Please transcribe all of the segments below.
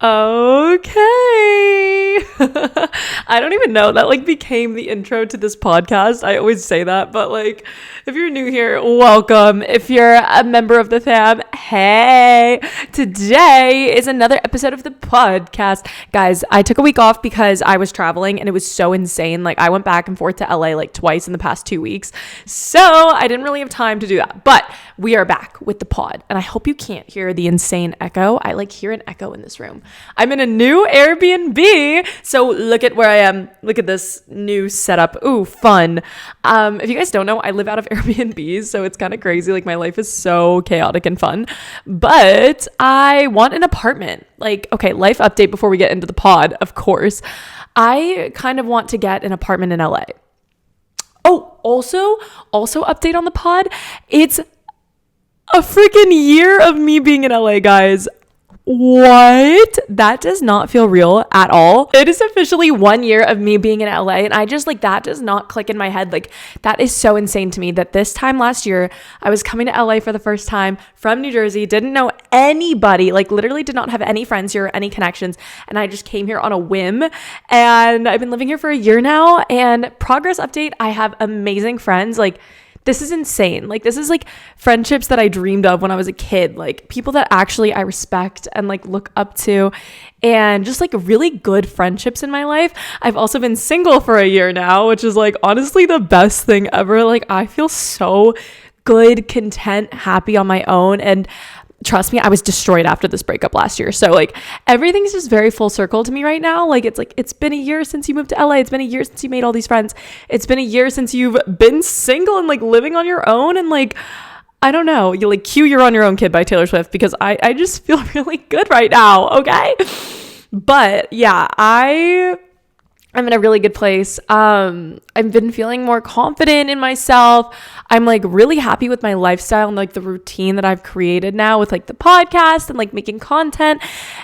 Okay. I don't even know. That like became the intro to this podcast. I always say that, but like if you're new here, welcome. If you're a member of the fam, hey. Today is another episode of the podcast. Guys, I took a week off because I was traveling and it was so insane. Like I went back and forth to LA like twice in the past 2 weeks. So I didn't really have time to do that. But we are back with the pod. And I hope you can't hear the insane echo. I like hear an echo in this room. I'm in a new Airbnb. So look at where I am. Look at this new setup. Ooh, fun. If you guys don't know, I live out of Airbnbs. So it's kind of crazy. Like my life is so chaotic and fun. But I want an apartment. Like, okay, life update before we get into the pod, of course. I kind of want to get an apartment in LA. Oh, also update on the pod. It's a freaking year of me being in LA, guys. What? That does not feel real at all. It is officially 1 year of me being in LA, and I just like that does not click in my head. Like that is so insane to me that this time last year I was coming to LA for the first time from New Jersey, didn't know anybody, like literally did not have any friends here or any connections, and I just came here on a whim, and I've been living here for a year now. And progress update, I have amazing friends. Like this is insane. Like this is like friendships that I dreamed of when I was a kid, like people that actually I respect and like look up to, and just like really good friendships in my life. I've also been single for a year now, which is like honestly the best thing ever. Like I feel so good, content, happy on my own. And trust me, I was destroyed after this breakup last year. So like everything's just very full circle to me right now. Like it's been a year since you moved to LA. It's been a year since you made all these friends. It's been a year since you've been single and like living on your own. And like, I don't know, you like cue You're on Your Own Kid by Taylor Swift, because I just feel really good right now. Okay. But yeah, I'm in a really good place. I've been feeling more confident in myself. I'm like really happy with my lifestyle and like the routine that I've created now with like the podcast and like making content.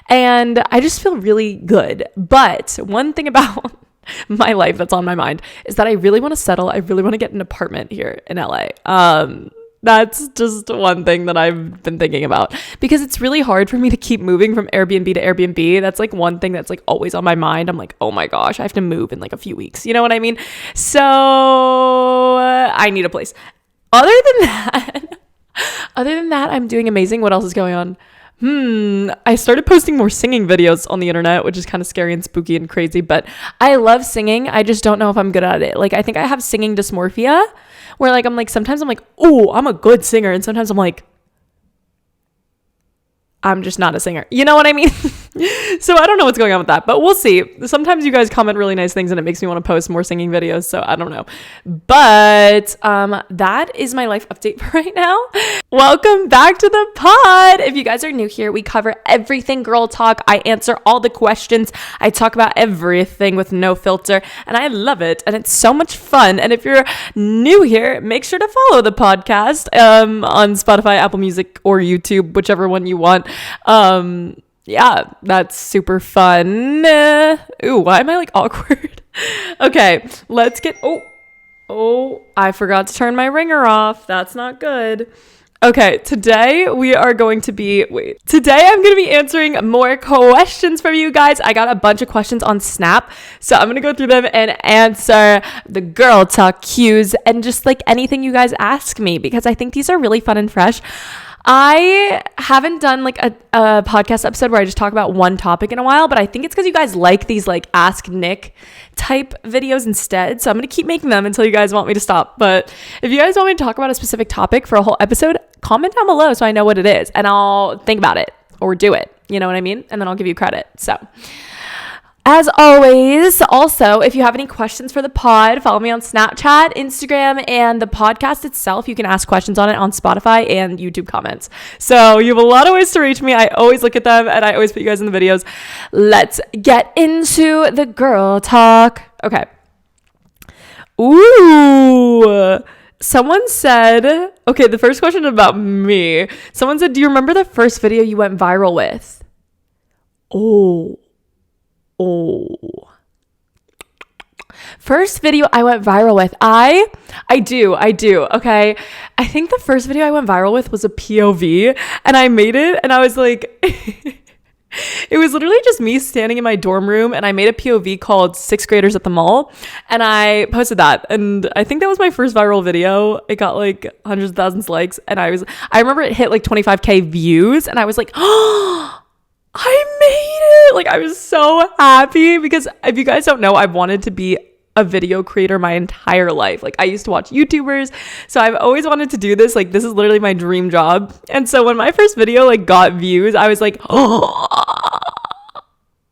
And I just feel really good. But one thing about my life that's on my mind is that I really want to settle. I really want to get an apartment here in LA. That's just one thing that I've been thinking about, because it's really hard for me to keep moving from Airbnb to Airbnb. That's like one thing that's like always on my mind. I'm like, oh my gosh, I have to move in like a few weeks. You know what I mean? So I need a place. Other than that, I'm doing amazing. What else is going on? I started posting more singing videos on the internet, which is kind of scary and spooky and crazy, but I love singing. I just don't know if I'm good at it. Like, I think I have singing dysmorphia, where like, sometimes I'm like, oh, I'm a good singer. And sometimes I'm like, I'm just not a singer. You know what I mean? So I don't know what's going on with that, but we'll see. Sometimes you guys comment really nice things and it makes me want to post more singing videos. So I don't know. But that is my life update for right now. Welcome back to the pod. If you guys are new here, we cover everything girl talk. I answer all the questions. I talk about everything with no filter, and I love it. And it's so much fun. And if you're new here, make sure to follow the podcast on Spotify, Apple Music, or YouTube, whichever one you want. Yeah, that's super fun. Ooh, why am I like awkward? Okay, let's get, oh, I forgot to turn my ringer off. That's not good. Okay, today I'm going to be answering more questions from you guys. I got a bunch of questions on Snap, so I'm going to go through them and answer the girl talk cues and just like anything you guys ask me, because I think these are really fun and fresh. I haven't done like a podcast episode where I just talk about one topic in a while, but I think it's because you guys like these like Ask Nick type videos instead. So I'm going to keep making them until you guys want me to stop. But if you guys want me to talk about a specific topic for a whole episode, comment down below so I know what it is and I'll think about it or do it. You know what I mean? And then I'll give you credit. So as always, also, if you have any questions for the pod, follow me on Snapchat, Instagram, and the podcast itself. You can ask questions on it on Spotify and YouTube comments. So you have a lot of ways to reach me. I always look at them and I always put you guys in the videos. Let's get into the girl talk. Okay. Ooh. Someone said, okay, the first question about me. Someone said, do you remember the first video you went viral with? Oh. First video I went viral with. I do. Okay. I think the first video I went viral with was a POV and I made it and I was like, It was literally just me standing in my dorm room, and I made a POV called Sixth Graders at the Mall, and I posted that, and I think that was my first viral video. It got like hundreds of thousands of likes, and I remember it hit like 25k views, and I was like, oh, I made it. Like, I was so happy, because if you guys don't know, I've wanted to be a video creator my entire life. Like, I used to watch YouTubers, so I've always wanted to do this. Like, this is literally my dream job. And so when my first video like got views, I was like, oh,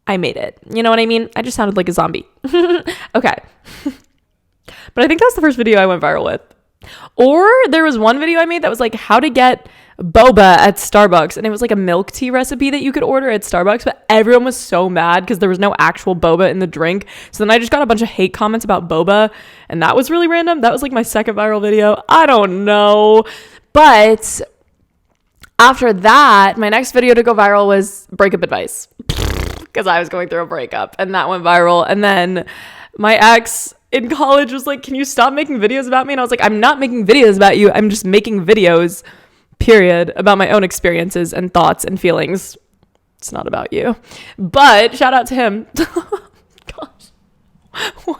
I made it. You know what I mean? I just sounded like a zombie. Okay. But I think that was the first video I went viral with. Or there was one video I made that was like how to get boba at Starbucks, and it was like a milk tea recipe that you could order at Starbucks, but everyone was so mad because there was no actual boba in the drink. So then I just got a bunch of hate comments about boba, and that was really random. That was like my second viral video. I don't know. But after that, my next video to go viral was breakup advice, because I was going through a breakup, and that went viral. And then my ex in college was like, can you stop making videos about me? And I was like, I'm not making videos about you. I'm just making videos, period, about my own experiences and thoughts and feelings. It's not about you. But shout out to him. Gosh. What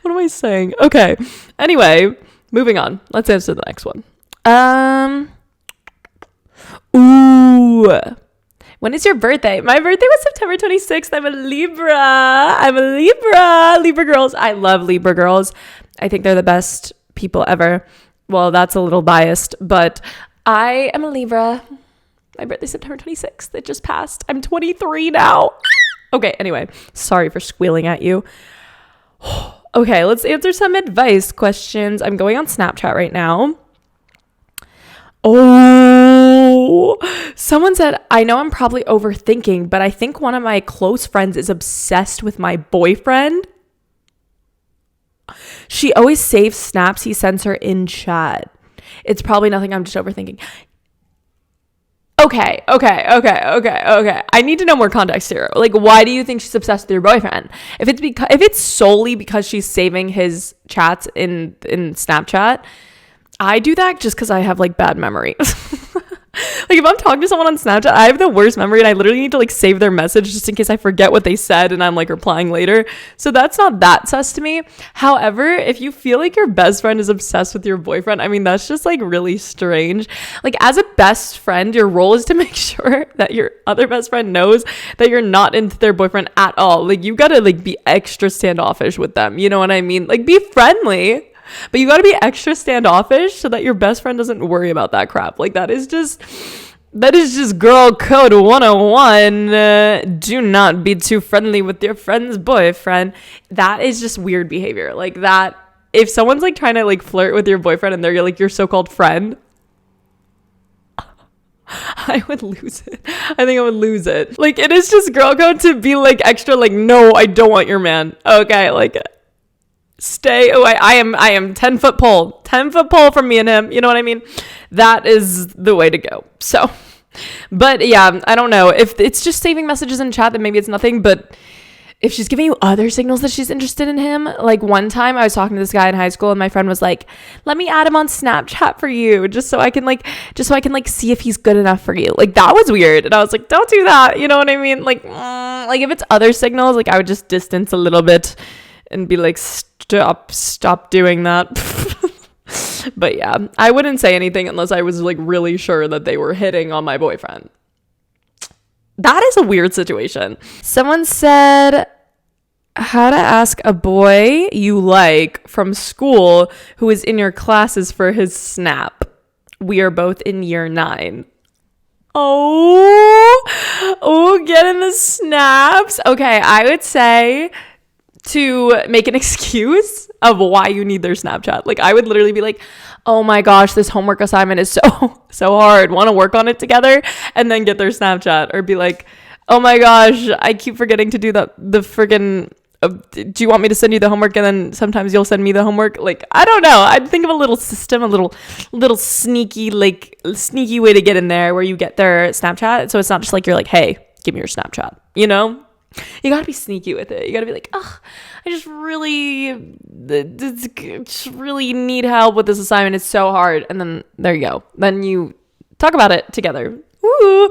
am I saying? Okay. Anyway, moving on. Let's answer the next one. Ooh. When is your birthday? My birthday was September 26th. I'm a Libra. Libra girls. I love Libra girls. I think they're the best people ever. Well, that's a little biased, but I am a Libra. My birthday's September 26th. It just passed. I'm 23 now. Okay, anyway. Sorry for squealing at you. Okay, let's answer some advice questions. I'm going on Snapchat right now. Oh, someone said, I know I'm probably overthinking, but I think one of my close friends is obsessed with my boyfriend. She always saves snaps he sends her in chat. It's probably nothing. I'm just overthinking. Okay. I need to know more context here. Like, why do you think she's obsessed with your boyfriend? If it's solely because she's saving his chats in Snapchat, I do that just because I have like bad memory. Like, if I'm talking to someone on Snapchat, I have the worst memory, and I literally need to like save their message just in case I forget what they said and I'm like replying later. So that's not that sus to me. However, if you feel like your best friend is obsessed with your boyfriend, I mean, that's just like really strange. Like, as a best friend, your role is to make sure that your other best friend knows that you're not into their boyfriend at all. Like, you gotta like be extra standoffish with them. You know what I mean? Like, be friendly, but you got to be extra standoffish so that your best friend doesn't worry about that crap. Like, that is just girl code 101. Do not be too friendly with your friend's boyfriend. That is just weird behavior. Like, that, if someone's like trying to like flirt with your boyfriend and they're like your so-called friend, I would lose it. I think I would lose it. Like, it is just girl code to be like extra like, no, I don't want your man. Okay, like, stay away. I am 10 foot pole from me and him. You know what I mean? That is the way to go. So, but yeah, I don't know if it's just saving messages in chat, then maybe it's nothing. But if she's giving you other signals that she's interested in him, like one time I was talking to this guy in high school and my friend was like, let me add him on Snapchat for you, just so I can see if he's good enough for you. Like, that was weird. And I was like, don't do that. You know what I mean? Like if it's other signals, like, I would just distance a little bit and be like, stop doing that. But yeah, I wouldn't say anything unless I was like really sure that they were hitting on my boyfriend. That is a weird situation. Someone said how to ask a boy you like from school who is in your classes for his snap. We are both in year 9. Oh, get in the snaps. Okay, I would say to make an excuse of why you need their Snapchat. Like, I would literally be like, oh my gosh, this homework assignment is so hard. Want to work on it together? And then get their Snapchat. Or be like, oh my gosh, I keep forgetting to do the friggin', do you want me to send you the homework? And then sometimes you'll send me the homework. Like, I don't know. I'd think of a little system, a little sneaky way to get in there where you get their Snapchat. So it's not just like, you're like, hey, give me your Snapchat, you know? You gotta be sneaky with it. You gotta be like, oh, I just really need help with this assignment. It's so hard. And then there you go. Then you talk about it together. Ooh,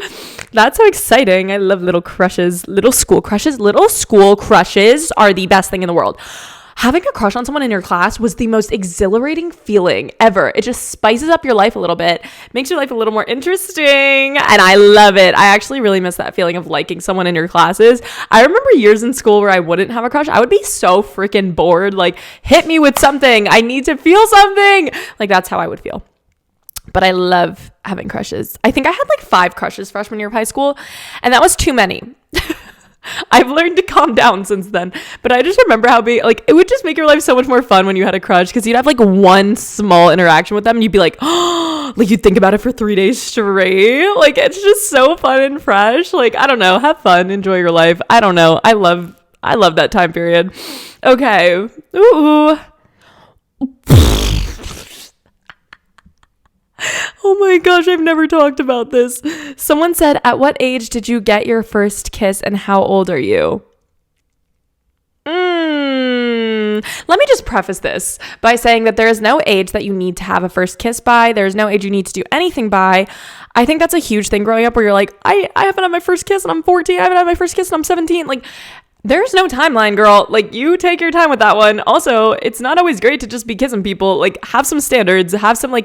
that's so exciting. I love little crushes, little school crushes. Little school crushes are the best thing in the world. Having a crush on someone in your class was the most exhilarating feeling ever. It just spices up your life a little bit, makes your life a little more interesting, and I love it. I actually really miss that feeling of liking someone in your classes. I remember years in school where I wouldn't have a crush. I would be so freaking bored. Like, hit me with something. I need to feel something. Like, that's how I would feel. But I love having crushes. I think I had like 5 crushes freshman year of high school, and that was too many. I've learned to calm down since then, but I just remember how it would just make your life so much more fun when you had a crush, because you'd have like one small interaction with them and you'd be like, oh, like you'd think about it for 3 days straight. Like, it's just so fun and fresh. Like, I don't know, have fun, enjoy your life. I don't know. I love that time period. Okay. Ooh. Oh my gosh, I've never talked about this. Someone said, at what age did you get your first kiss and how old are you? Let me just preface this by saying that there is no age that you need to have a first kiss by. There's no age you need to do anything by. I think that's a huge thing growing up where you're like, I haven't had my first kiss and I'm 14. I haven't had my first kiss and I'm 17. Like, there's no timeline, girl. Like, you take your time with that one. Also, it's not always great to just be kissing people. Like, have some standards, have some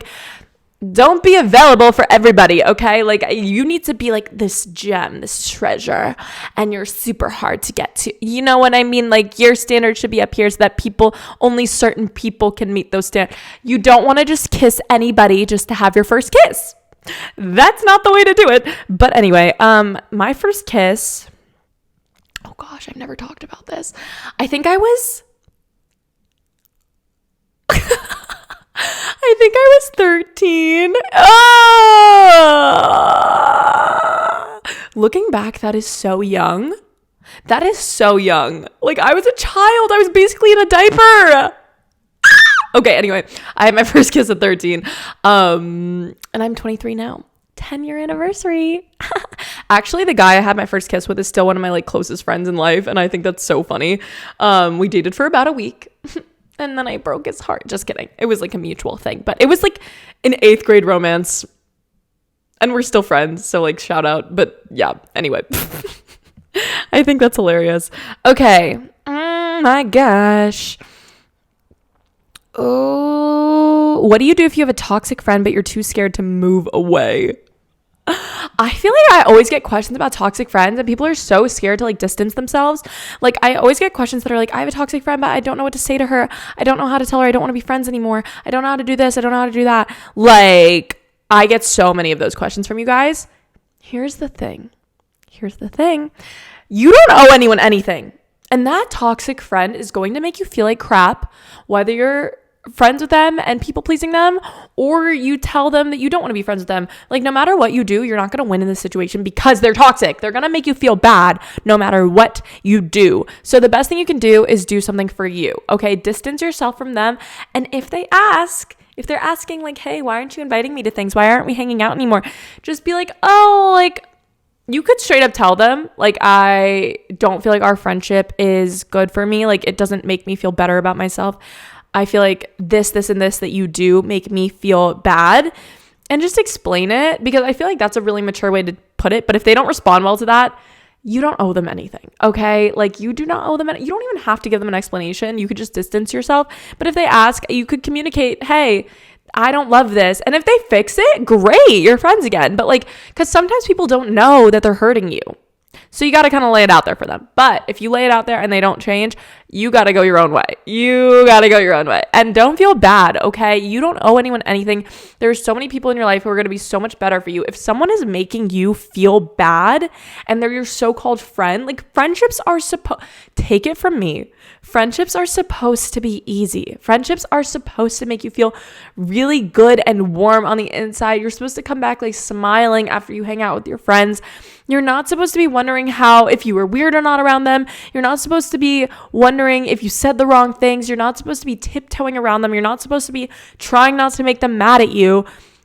don't be available for everybody, okay? Like, you need to be like this gem, this treasure, and you're super hard to get to. You know what I mean? Like, your standards should be up here so that only certain people can meet those standards. You don't want to just kiss anybody just to have your first kiss. That's not the way to do it. But anyway, my first kiss, oh gosh, I've never talked about this. I think I was 13. Oh! Looking back, that is so young. That is so young. Like, I was a child. I was basically in a diaper. Okay, anyway, I had my first kiss at 13. And I'm 23 now. 10-year anniversary. Actually, the guy I had my first kiss with is still one of my closest friends in life, and I think that's so funny. We dated for about a week. And then I broke his heart. Just kidding. It was a mutual thing. But it was an 8th grade romance. And we're still friends. So shout out. But yeah, anyway. I think that's hilarious. Okay. Oh my gosh. Oh, what do you do if you have a toxic friend but you're too scared to move away? I feel like I always get questions about toxic friends and people are so scared to distance themselves. I always get questions that are I have a toxic friend, but I don't know what to say to her. I don't know how to tell her I don't want to be friends anymore. I don't know how to do this. I don't know how to do that. I get so many of those questions from you guys. Here's the thing. You don't owe anyone anything. And that toxic friend is going to make you feel like crap, whether you're friends with them and people pleasing them, or you tell them that you don't want to be friends with them. No matter what you do, you're not going to win in this situation because they're toxic. They're going to make you feel bad no matter what you do. So the best thing you can do is do something for you. Okay. Distance yourself from them. And if they're asking hey, why aren't you inviting me to things? Why aren't we hanging out anymore? Just be you could straight up tell them, I don't feel like our friendship is good for me. It doesn't make me feel better about myself. I feel like this, and this that you do make me feel bad, and just explain it, because I feel like that's a really mature way to put it. But if they don't respond well to that, you don't owe them anything. Okay. You do not owe them you don't even have to give them an explanation. You could just distance yourself. But if they ask, you could communicate, hey, I don't love this. And if they fix it, great, you're friends again. But because sometimes people don't know that they're hurting you. So you got to kind of lay it out there for them. But if you lay it out there and they don't change, you got to go your own way. And don't feel bad, okay? You don't owe anyone anything. There's so many people in your life who are going to be so much better for you. If someone is making you feel bad and they're your so-called friend, friendships are take it from me. Friendships are supposed to be easy. Friendships are supposed to make you feel really good and warm on the inside. You're supposed to come back smiling after you hang out with your friends. You're not supposed to be wondering if you were weird or not around them. You're not supposed to be wondering if you said the wrong things. You're not supposed to be tiptoeing around them. You're not supposed to be trying not to make them mad at you.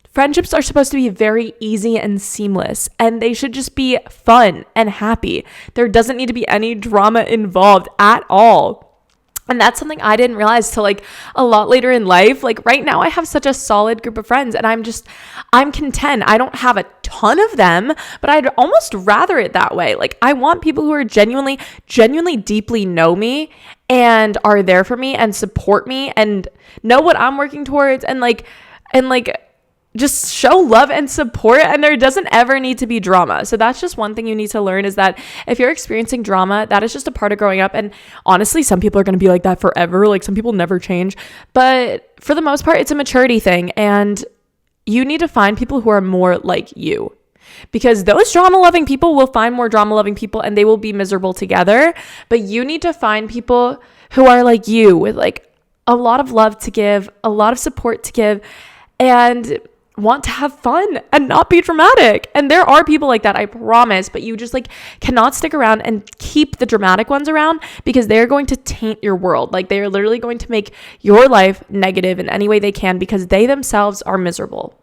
Friendships are supposed to be very easy and seamless, and they should just be fun and happy. There doesn't need to be any drama involved at all. And that's something I didn't realize till like a lot later in life. Like right now I have such a solid group of friends and I'm content. I don't have a ton of them, but I'd almost rather it that way. Like I want people who are genuinely deeply know me and are there for me and support me and know what I'm working towards and like just show love and support, and there doesn't ever need to be drama. So that's just one thing you need to learn, is that if you're experiencing drama, that is just a part of growing up. And honestly, some people are going to be like that forever. Like some people never change, but for the most part, it's a maturity thing, and you need to find people who are more like you, because those drama loving people will find more drama loving people and they will be miserable together. But you need to find people who are like you, with like a lot of love to give, a lot of support to give, and want to have fun and not be dramatic. And there are people like that, I promise, but you just like cannot stick around and keep the dramatic ones around, because they're going to taint your world. Like they are literally going to make your life negative in any way they can, because they themselves are miserable.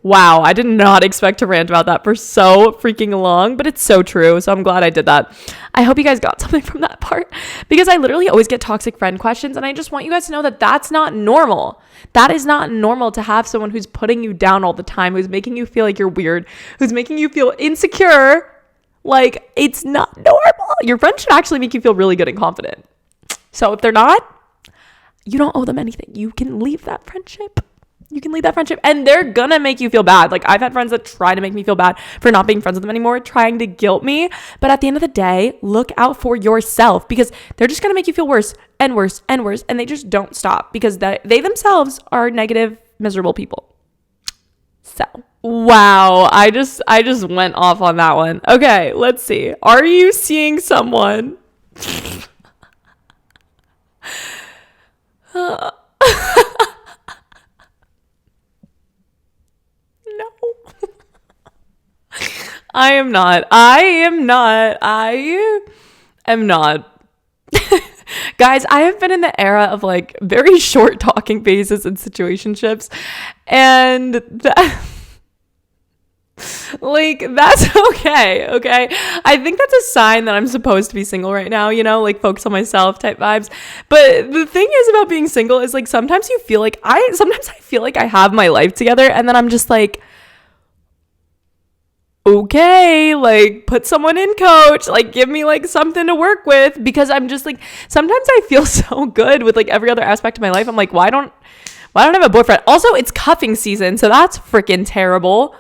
Wow, I did not expect to rant about that for so freaking long, but it's so true. So I'm glad I did that. I hope you guys got something from that part, because I literally always get toxic friend questions, and I just want you guys to know that that's not normal. That is not normal to have someone who's putting you down all the time, who's making you feel like you're weird, who's making you feel insecure. Like, it's not normal. Your friend should actually make you feel really good and confident. So if they're not, you don't owe them anything. You can leave that friendship. And they're gonna make you feel bad. Like I've had friends that try to make me feel bad for not being friends with them anymore, trying to guilt me. But at the end of the day, look out for yourself, because they're just gonna make you feel worse and worse and worse. And they just don't stop, because they themselves are negative, miserable people. So, wow. I just went off on that one. Okay, let's see. Are you seeing someone? No. I am not. Guys, I have been in the era of like very short talking phases and situationships, and that like that's okay. I think that's a sign that I'm supposed to be single right now, you know, like focus on myself type vibes. But the thing is about being single is like sometimes I feel like I have my life together, and then I'm just like, okay, like put someone in, coach, like give me like something to work with, because I'm just like, sometimes I feel so good with like every other aspect of my life. I'm like, why don't I have a boyfriend? Also, it's cuffing season, so that's freaking terrible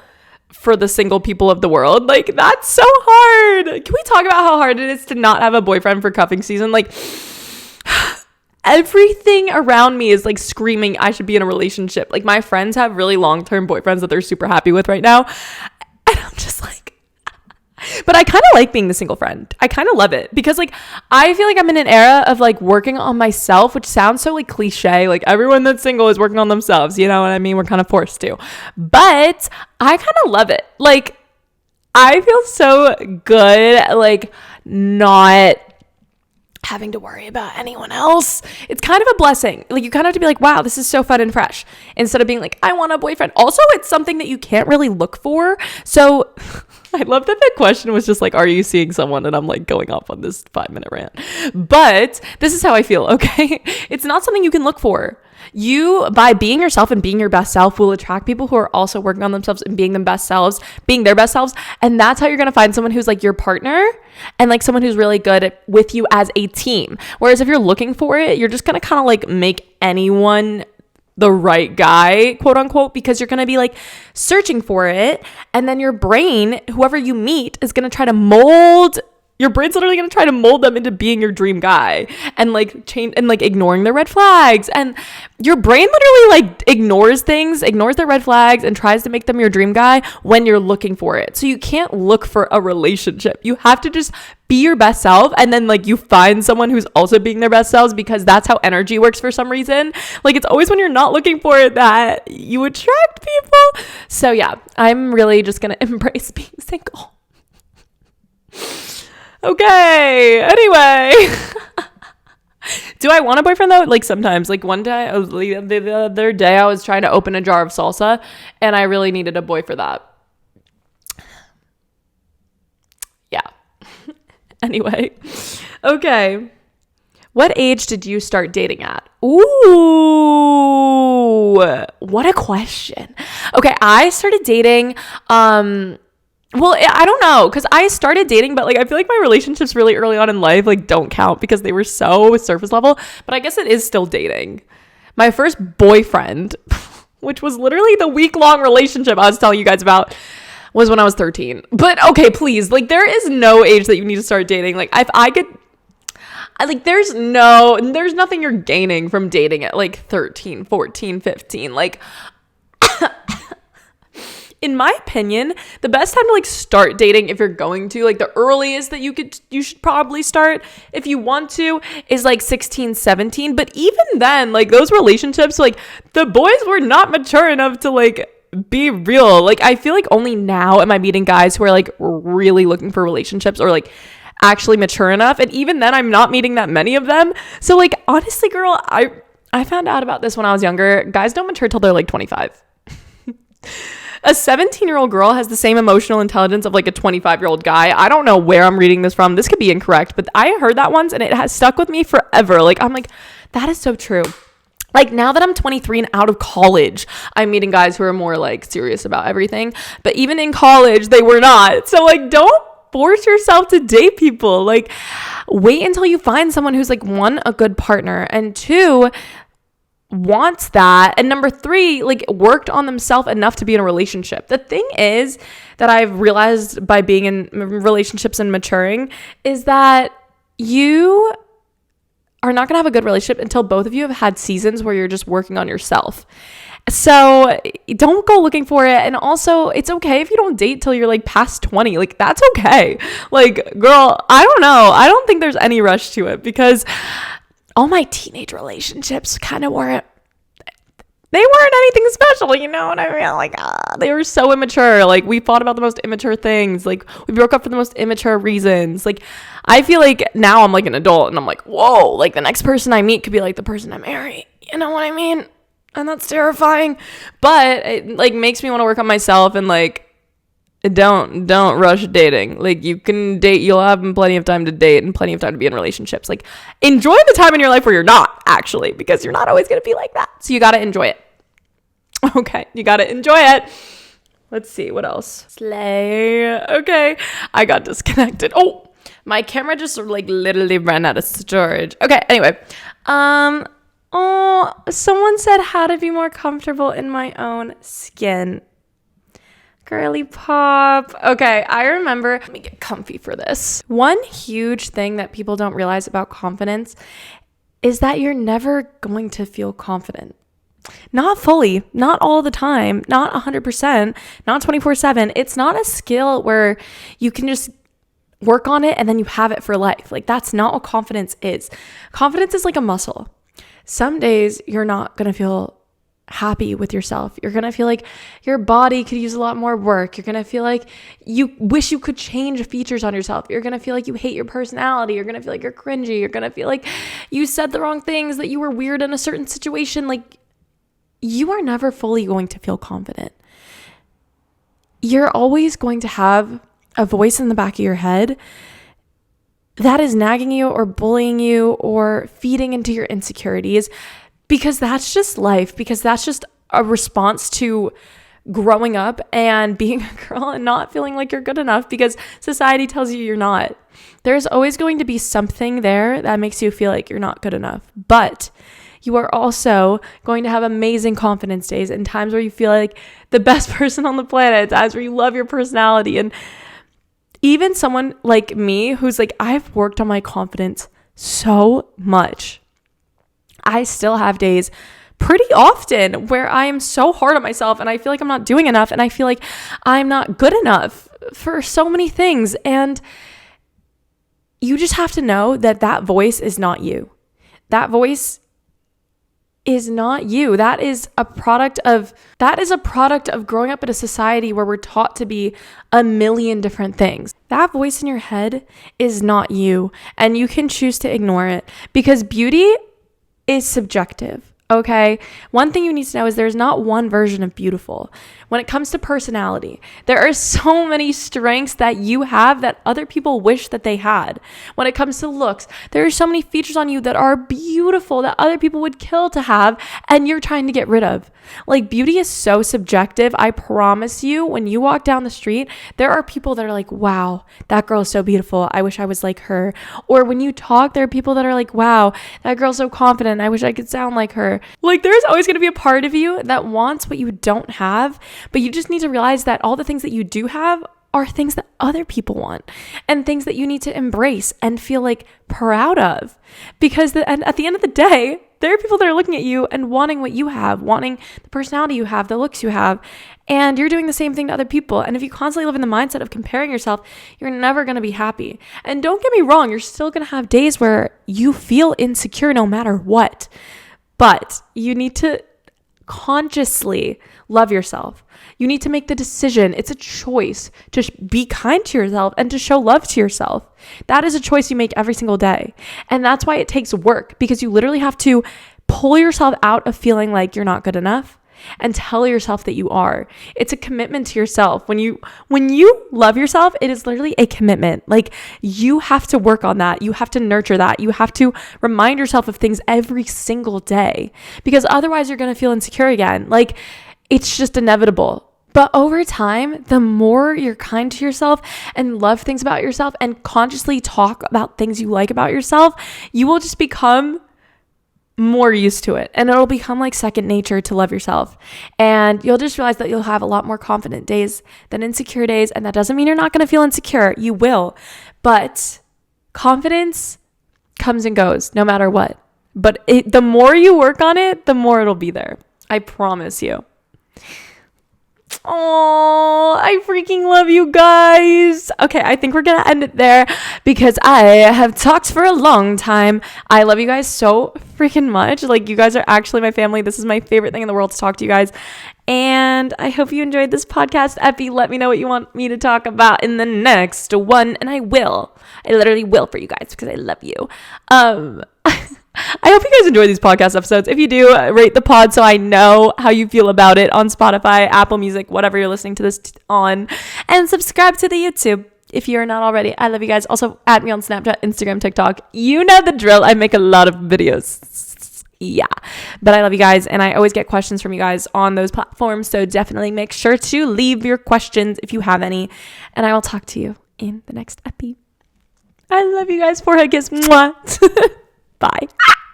for the single people of the world. Like that's so hard. Can we talk about how hard it is to not have a boyfriend for cuffing season? Like everything around me is like screaming I should be in a relationship. Like my friends have really long-term boyfriends that they're super happy with right now, and I'm just like, but I kind of like being the single friend. I kind of love it, because like I feel like I'm in an era of like working on myself, which sounds so like cliche. Like everyone that's single is working on themselves, you know what I mean? We're kind of forced to, but I kind of love it. Like I feel so good, like not having to worry about anyone else. It's kind of a blessing. Like you kind of have to be like, wow, this is so fun and fresh, instead of being like, I want a boyfriend. Also, it's something that you can't really look for. So I love that the question was just like, are you seeing someone? And I'm like going off on this 5-minute rant, but this is how I feel. Okay. It's not something you can look for. You, by being yourself and being your best self, will attract people who are also working on themselves and being their best selves. And that's how you're going to find someone who's like your partner, and like someone who's really good with you as a team. Whereas if you're looking for it, you're just going to kind of like make anyone the right guy, quote unquote, because you're going to be like searching for it. And then your brain, whoever you meet, is going to try to mold. Your brain's literally going to try to mold them into being your dream guy, and like change and like ignoring their red flags. And your brain literally like ignores their red flags, and tries to make them your dream guy when you're looking for it. So you can't look for a relationship. You have to just be your best self, and then like you find someone who's also being their best selves, because that's how energy works for some reason. Like it's always when you're not looking for it that you attract people. So yeah, I'm really just going to embrace being single. Okay, anyway. Do I want a boyfriend though? Like sometimes, like one day, the other day I was trying to open a jar of salsa, and I really needed a boy for that. Yeah. Anyway, okay. What age did you start dating at? Ooh, what a question. Okay, I started dating, well, I don't know, because I started dating, but like I feel like my relationships really early on in life like don't count because they were so surface level, but I guess it is still dating. My first boyfriend, which was literally the week-long relationship I was telling you guys about, was when I was 13. But okay, please, like there is no age that you need to start dating. Like if I could, like there's nothing you're gaining from dating at like 13, 14, 15. Like in my opinion, the best time to like start dating, if you're going to, like the earliest that you should probably start if you want to is like 16, 17. But even then, like those relationships, like the boys were not mature enough to like be real. Like I feel like only now am I meeting guys who are like really looking for relationships or like actually mature enough. And even then I'm not meeting that many of them. So like honestly, girl, I found out about this when I was younger. Guys don't mature till they're like 25. A 17-year-old girl has the same emotional intelligence of like a 25-year-old guy. I don't know where I'm reading this from. This could be incorrect, but I heard that once and it has stuck with me forever. Like, I'm like, that is so true. Like now that I'm 23 and out of college, I'm meeting guys who are more like serious about everything. But even in college, they were not. So like, don't force yourself to date people. Like, wait until you find someone who's like, one, a good partner, and two, wants that, and number three, like worked on themselves enough to be in a relationship. The thing is that I've realized by being in relationships and maturing is that you are not gonna have a good relationship until both of you have had seasons where you're just working on yourself. So don't go looking for it. And also, it's okay if you don't date till you're like past 20. Like that's okay. Like, girl, I don't know, I don't think there's any rush to it, because all my teenage relationships kind of weren't anything special, you know what I mean? Like, they were so immature. Like, we fought about the most immature things. Like, we broke up for the most immature reasons. Like, I feel like now I'm like an adult and I'm like, whoa, like the next person I meet could be like the person I marry. You know what I mean? And that's terrifying. But it like makes me want to work on myself and like, don't rush dating. Like you can date, you'll have plenty of time to date and plenty of time to be in relationships. Like enjoy the time in your life where you're not, actually, because you're not always going to be like that. So you got to enjoy it. Okay, you got to enjoy it. Let's see what else. Slay. Okay, I got disconnected. Oh, my camera just like literally ran out of storage. Okay, anyway. Oh, someone said how to be more comfortable in my own skin. Girly pop. Okay, I remember, let me get comfy for this. One huge thing that people don't realize about confidence is that you're never going to feel confident. Not fully, not all the time, not 100%, not 24/7. It's not a skill where you can just work on it and then you have it for life. Like that's not what confidence is. Confidence is like a muscle. Some days you're not going to feel happy with yourself. You're going to feel like your body could use a lot more work. You're going to feel like you wish you could change features on yourself. You're going to feel like you hate your personality. You're going to feel like you're cringy. You're going to feel like you said the wrong things, that you were weird in a certain situation. Like you are never fully going to feel confident. You're always going to have a voice in the back of your head that is nagging you or bullying you or feeding into your insecurities, because that's just life, because that's just a response to growing up and being a girl and not feeling like you're good enough because society tells you you're not. There's always going to be something there that makes you feel like you're not good enough. But you are also going to have amazing confidence days and times where you feel like the best person on the planet, times where you love your personality. And even someone like me who's like, I've worked on my confidence so much. I still have days pretty often where I am so hard on myself and I feel like I'm not doing enough and I feel like I'm not good enough for so many things. And you just have to know that that voice is not you. That voice is not you. That is a product of growing up in a society where we're taught to be a million different things. That voice in your head is not you, and you can choose to ignore it because beauty is subjective. Okay. One thing you need to know is there's not one version of beautiful. When it comes to personality, there are so many strengths that you have that other people wish that they had. When it comes to looks, there are so many features on you that are beautiful that other people would kill to have and you're trying to get rid of. Like, beauty is so subjective. I promise you, when you walk down the street, there are people that are like, wow, that girl is so beautiful. I wish I was like her. Or when you talk, there are people that are like, wow, that girl's so confident. I wish I could sound like her. Like, there's always going to be a part of you that wants what you don't have, but you just need to realize that all the things that you do have are things that other people want and things that you need to embrace and feel like proud of. Because at the end of the day, there are people that are looking at you and wanting what you have, wanting the personality you have, the looks you have, and you're doing the same thing to other people. And if you constantly live in the mindset of comparing yourself, you're never going to be happy. And don't get me wrong, you're still going to have days where you feel insecure no matter what. But you need to consciously love yourself. You need to make the decision. It's a choice to be kind to yourself and to show love to yourself. That is a choice you make every single day. And that's why it takes work, because you literally have to pull yourself out of feeling like you're not good enough and tell yourself that you are. It's a commitment to yourself. When you love yourself, it is literally a commitment. Like, you have to work on that. You have to nurture that. You have to remind yourself of things every single day, because otherwise you're going to feel insecure again. Like, it's just inevitable. But over time, the more you're kind to yourself and love things about yourself and consciously talk about things you like about yourself, you will just become more used to it, and it'll become like second nature to love yourself. And you'll just realize that you'll have a lot more confident days than insecure days. And that doesn't mean you're not going to feel insecure. You will, but confidence comes and goes no matter what. But the more you work on it, the more it'll be there. I promise you. Oh, I freaking love you guys. Okay, I think we're gonna end it there because I have talked for a long time. I love you guys so freaking much. Like, you guys are actually my family. This is my favorite thing in the world, to talk to you guys. And I hope you enjoyed this podcast. Effie, let me know what you want me to talk about in the next one, and I will. I literally will, for you guys, because I love you. I hope you guys enjoy these podcast episodes. If you do, rate the pod so I know how you feel about it on Spotify, Apple Music, whatever you're listening to this on. And subscribe to the YouTube if you're not already. I love you guys. Also, add me on Snapchat, Instagram, TikTok. You know the drill. I make a lot of videos. Yeah. But I love you guys, and I always get questions from you guys on those platforms. So definitely make sure to leave your questions if you have any. And I will talk to you in the next epi. I love you guys. Forehead kiss. Mwah. Bye.